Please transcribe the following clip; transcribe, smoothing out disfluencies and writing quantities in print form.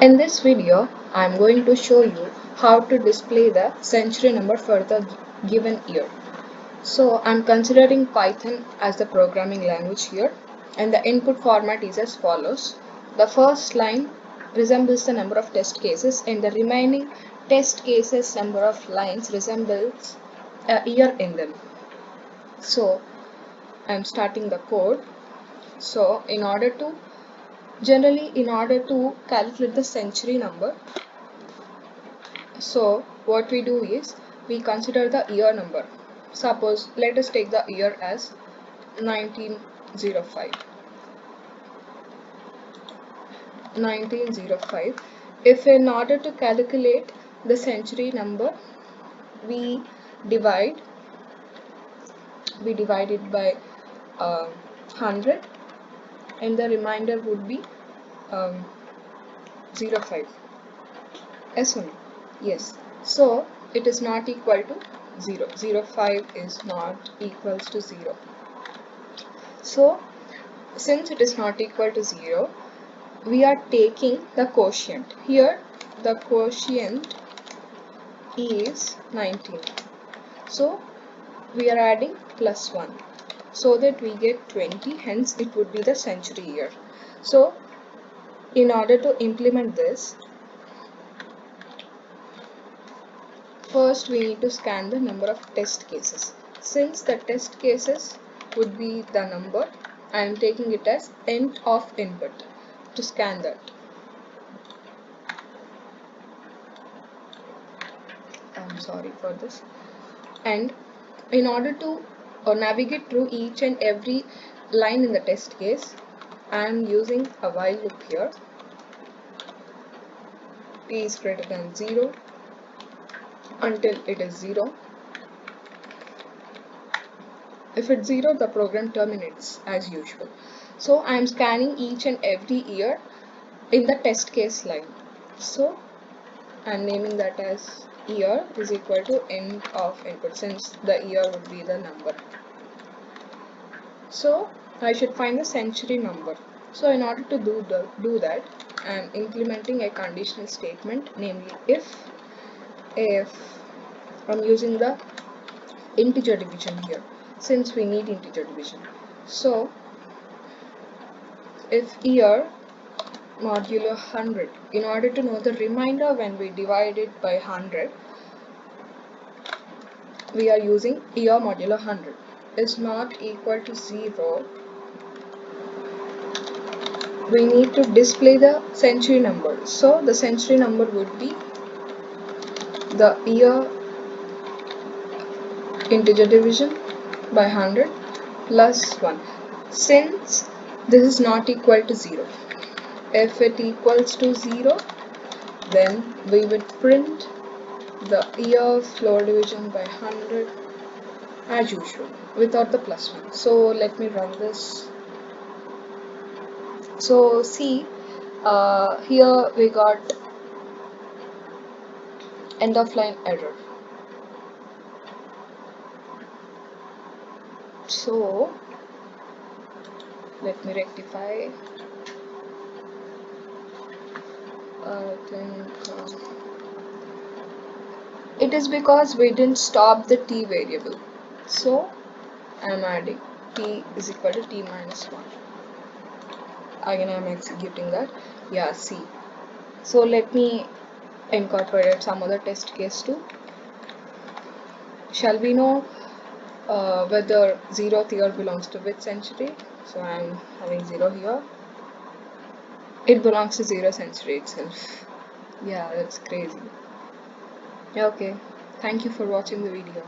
In this video, I am going to show you how to display the century number for the given year. So I am considering Python as the programming language here, and the input format is as follows. The first line resembles the number of test cases, and the remaining test cases number of lines resembles a year in them. So I am starting the code. So in order to calculate the century number, so what we do is we consider the year number. Suppose let us take the year as 1905. 1905. If in order to calculate the century number, we divide it by 100, and the remainder would be 05. Yes or no? Yes. So it is not equal to 0. 05 is not equals to 0. So since it is not equal to 0, we are taking the quotient. Here the quotient is 19. So we are adding plus 1 so that we get 20, hence it would be the century year. So in order to implement this, first we need to scan the number of test cases. Since the test cases would be the number, I am taking it as end of input to scan that. I'm sorry for this. And in order to navigate through each and every line in the test case, I am using a while loop here. T is greater than 0 until it is 0. If it's 0, the program terminates as usual. So I am scanning each and every year in the test case line. So I am naming that as year is equal to end of input, since the year would be the number. So I should find the century number. So in order to do that, I am implementing a conditional statement, namely if I'm using the integer division here, since we need integer division. So if year modulo 100, in order to know the remainder when we divide it by 100, we are using year modulo 100 is not equal to 0. We need to display the century number. So the century number would be the year integer division by 100 plus 1. Since this is not equal to 0, if it equals to 0, then we would print the year floor division by 100 as usual without the plus 1. So let me run this. So see, here we got end of line error. So let me rectify. I think it is because we didn't stop the t variable. So I am adding t is equal to t minus 1. Again I am executing that. Yeah, see. So let me incorporate some other test case too. Shall we know whether 0th year belongs to which century? So I am having 0 here. It belongs to 0 century itself. Yeah, that's crazy. Okay, thank you for watching the video.